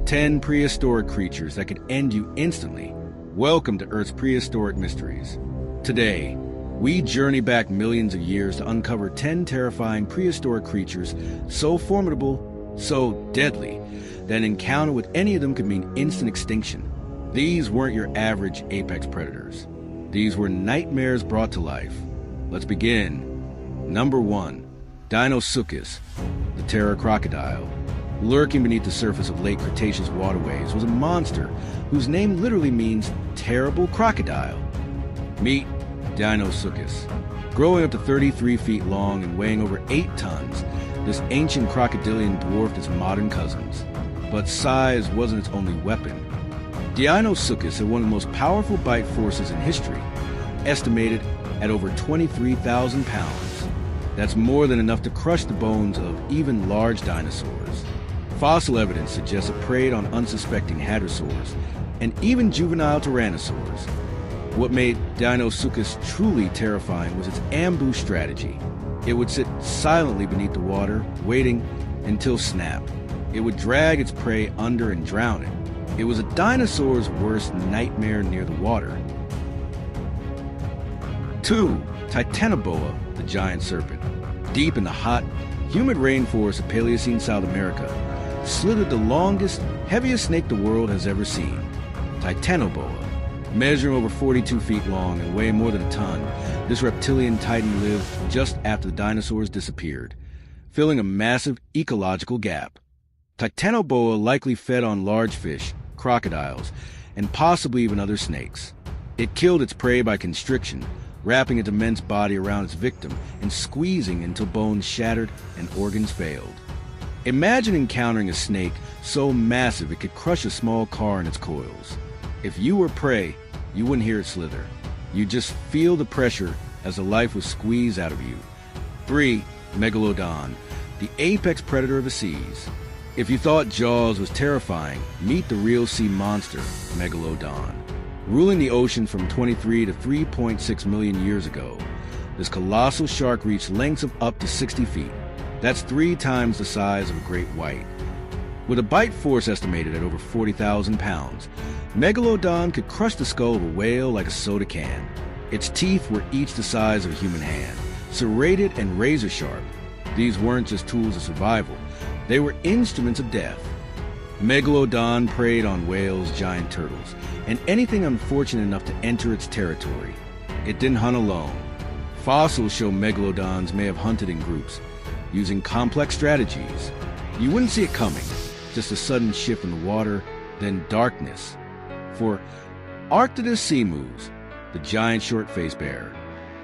10 prehistoric creatures that could end you instantly. Welcome to Earth's Prehistoric Mysteries. Today, we journey back millions of years to uncover 10 terrifying prehistoric creatures so formidable, so deadly, that an encounter with any of them could mean instant extinction. These weren't your average apex predators. These were nightmares brought to life. Let's begin. Number 1. Dinosaurus, the terror crocodile. Lurking beneath the surface of late Cretaceous waterways was a monster whose name literally means terrible crocodile. Meet Dinosaurus. Growing up to 33 feet long and weighing over 8 tons, this ancient crocodilian dwarfed its modern cousins. But size wasn't its only weapon. Dinosaurus had one of the most powerful bite forces in history, estimated at over 23,000 pounds. That's more than enough to crush the bones of even large dinosaurs. Fossil evidence suggests it preyed on unsuspecting hadrosaurs and even juvenile tyrannosaurs. What made Dinosaurus truly terrifying was its ambush strategy. It would sit silently beneath the water, waiting until snap. It would drag its prey under and drown it. It was a dinosaur's worst nightmare near the water. 2. Titanoboa, the giant serpent. Deep in the hot, humid rainforest of Paleocene South America, slithered the longest, heaviest snake the world has ever seen. Titanoboa. Measuring over 42 feet long and weighing more than a ton, this reptilian titan lived just after the dinosaurs disappeared, filling a massive ecological gap. Titanoboa likely fed on large fish, crocodiles, and possibly even other snakes. It killed its prey by constriction, wrapping its immense body around its victim and squeezing until bones shattered and organs failed. Imagine encountering a snake so massive it could crush a small car in its coils. If you were prey, you wouldn't hear it slither. You'd just feel the pressure as the life was squeezed out of you. 3. Megalodon, the apex predator of the seas. If you thought Jaws was terrifying, meet the real sea monster, Megalodon. Ruling the ocean from 23 to 3.6 million years ago, this colossal shark reached lengths of up to 60 feet. That's 3 times the size of a great white. With a bite force estimated at over 40,000 pounds, Megalodon could crush the skull of a whale like a soda can. Its teeth were each the size of a human hand, serrated and razor sharp. These weren't just tools of survival, they were instruments of death. Megalodon preyed on whales, giant turtles, and anything unfortunate enough to enter its territory. It didn't hunt alone. Fossils show megalodons may have hunted in groups, using complex strategies. You wouldn't see it coming, just a sudden shift in the water, then darkness. For Arctidus simus, the giant short-faced bear,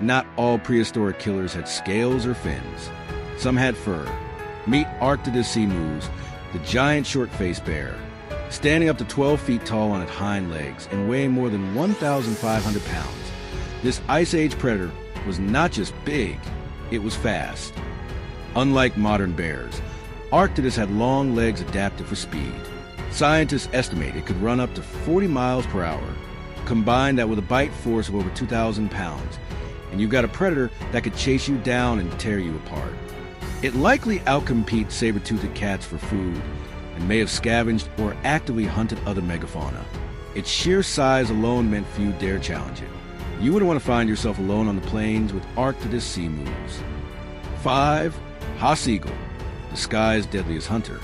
not all prehistoric killers had scales or fins. Some had fur. Meet Arctidus simus, the giant short-faced bear, standing up to 12 feet tall on its hind legs and weighing more than 1,500 pounds. This Ice Age predator was not just big, it was fast. Unlike modern bears, Arctidus had long legs adapted for speed. Scientists estimate it could run up to 40 miles per hour. Combine that with a bite force of over 2,000 pounds, and you've got a predator that could chase you down and tear you apart. It likely outcompetes saber-toothed cats for food, and may have scavenged or actively hunted other megafauna. Its sheer size alone meant few dare challenge it. You wouldn't want to find yourself alone on the plains with Arctidus simus. 5. Haas eagle, the sky's deadliest hunter.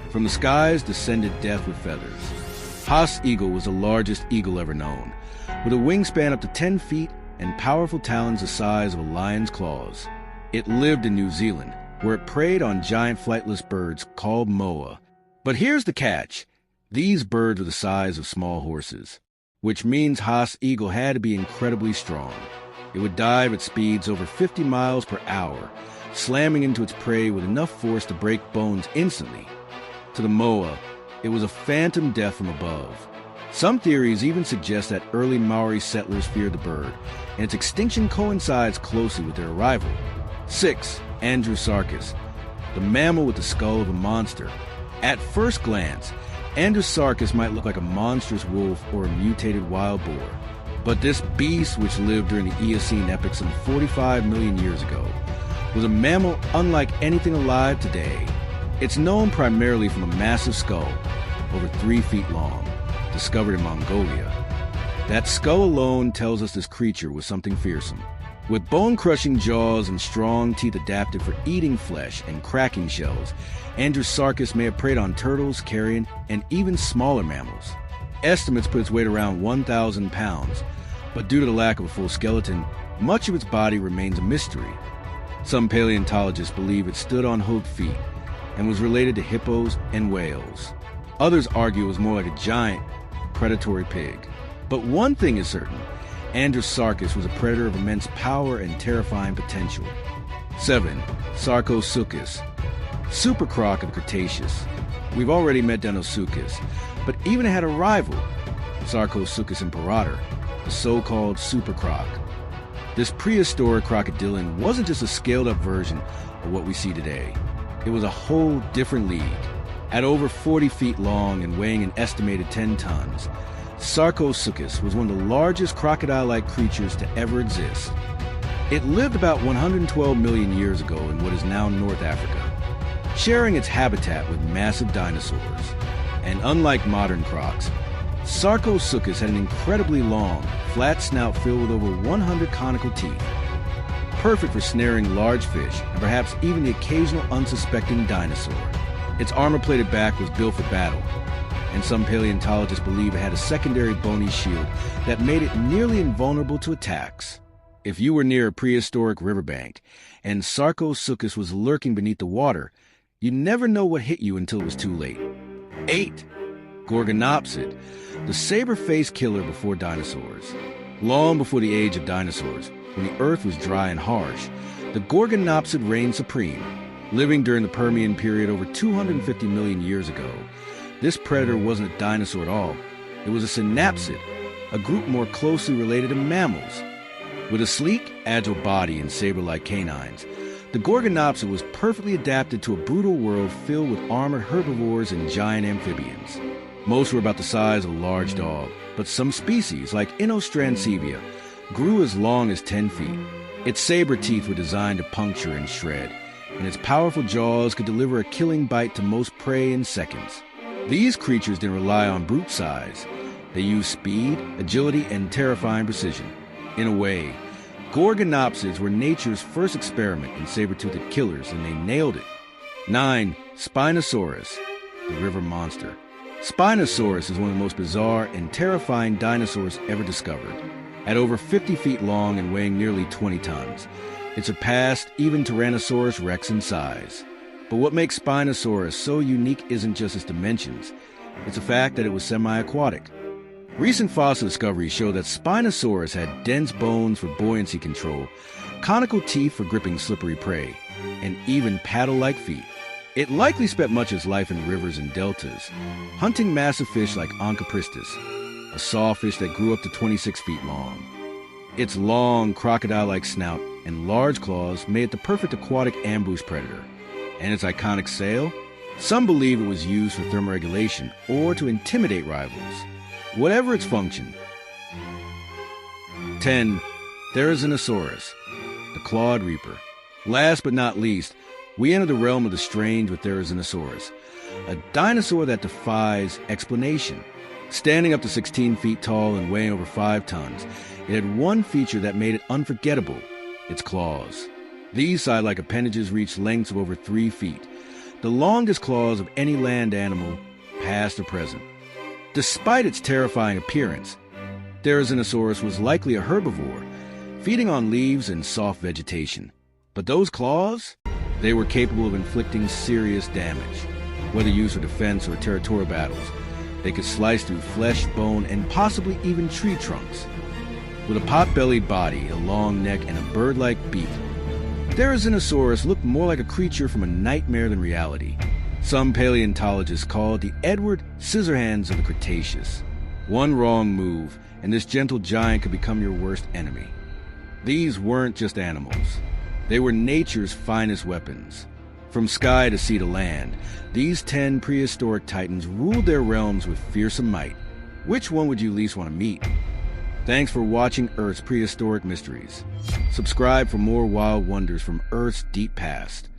From the skies descended death with feathers. Haas eagle was the largest eagle ever known, with a wingspan up to 10 feet and powerful talons the size of a lion's claws. It lived in New Zealand, where it preyed on giant flightless birds called moa. But here's the catch. These birds were the size of small horses, which means Haas eagle had to be incredibly strong. It would dive at speeds over 50 miles per hour, slamming into its prey with enough force to break bones instantly. To the moa, it was a phantom death from above. Some theories even suggest that early Maori settlers feared the bird, and its extinction coincides closely with their arrival. 6. Andrewsarchus, the mammal with the skull of a monster. At first glance, Andrewsarchus might look like a monstrous wolf or a mutated wild boar. But this beast, which lived during the Eocene epoch some 45 million years ago, was a mammal unlike anything alive today. It's known primarily from a massive skull, over 3 feet long, discovered in Mongolia. That skull alone tells us this creature was something fearsome. With bone-crushing jaws and strong teeth adapted for eating flesh and cracking shells, Andrewsarchus may have preyed on turtles, carrion, and even smaller mammals. Estimates put its weight around 1,000 pounds, but due to the lack of a full skeleton, much of its body remains a mystery. Some paleontologists believe it stood on hooked feet and was related to hippos and whales. Others argue it was more like a giant, predatory pig. But one thing is certain, Andrewsarchus was a predator of immense power and terrifying potential. 7. Sarcosuchus, super croc of the Cretaceous. We've already met Deinosuchus, but even it had a rival, Sarcosuchus imperator, the so-called super croc. This prehistoric crocodilian wasn't just a scaled-up version of what we see today. It was a whole different league. At over 40 feet long and weighing an estimated 10 tons, Sarcosuchus was one of the largest crocodile-like creatures to ever exist. It lived about 112 million years ago in what is now North Africa, sharing its habitat with massive dinosaurs. And unlike modern crocs, Sarcosuchus had an incredibly long, flat snout filled with over 100 conical teeth, perfect for snaring large fish and perhaps even the occasional unsuspecting dinosaur. Its armor-plated back was built for battle, and some paleontologists believe it had a secondary bony shield that made it nearly invulnerable to attacks. If you were near a prehistoric riverbank and Sarcosuchus was lurking beneath the water, you'd never know what hit you until it was too late. 8. Gorgonopsid, the saber-faced killer before dinosaurs. Long before the age of dinosaurs, when the earth was dry and harsh, the Gorgonopsid reigned supreme. Living during the Permian period over 250 million years ago, this predator wasn't a dinosaur at all. It was a synapsid, a group more closely related to mammals. With a sleek, agile body and saber-like canines, the Gorgonopsid was perfectly adapted to a brutal world filled with armored herbivores and giant amphibians. Most were about the size of a large dog, but some species, like Inostrancevia, grew as long as 10 feet. Its saber teeth were designed to puncture and shred, and its powerful jaws could deliver a killing bite to most prey in seconds. These creatures didn't rely on brute size. They used speed, agility, and terrifying precision. In a way, Gorgonopsids were nature's first experiment in saber-toothed killers, and they nailed it. 9. Spinosaurus, the river monster. Spinosaurus is one of the most bizarre and terrifying dinosaurs ever discovered. At over 50 feet long and weighing nearly 20 tons, it surpassed even Tyrannosaurus rex in size. But what makes Spinosaurus so unique isn't just its dimensions, it's the fact that it was semi-aquatic. Recent fossil discoveries show that Spinosaurus had dense bones for buoyancy control, conical teeth for gripping slippery prey, and even paddle-like feet. It likely spent much of its life in rivers and deltas, hunting massive fish like Onchopristis, a sawfish that grew up to 26 feet long. Its long, crocodile-like snout and large claws made it the perfect aquatic ambush predator. And its iconic sail? Some believe it was used for thermoregulation or to intimidate rivals. Whatever its function. 10. Therizinosaurus, the clawed reaper. Last but not least, we enter the realm of the strange with Therizinosaurus, a dinosaur that defies explanation. Standing up to 16 feet tall and weighing over 5 tons, it had one feature that made it unforgettable: its claws. These side-like appendages reached lengths of over 3 feet, the longest claws of any land animal, past or present. Despite its terrifying appearance, Therizinosaurus was likely a herbivore, feeding on leaves and soft vegetation. But those claws? They were capable of inflicting serious damage. Whether used for defense or territorial battles, they could slice through flesh, bone, and possibly even tree trunks. With a pot-bellied body, a long neck, and a bird-like beak, Therizinosaurus looked more like a creature from a nightmare than reality. Some paleontologists call it the Edward Scissorhands of the Cretaceous. One wrong move, and this gentle giant could become your worst enemy. These weren't just animals. They were nature's finest weapons. From sky to sea to land, these 10 prehistoric titans ruled their realms with fearsome might. Which one would you least want to meet? Thanks for watching Earth's Prehistoric Mysteries. Subscribe for more wild wonders from Earth's deep past.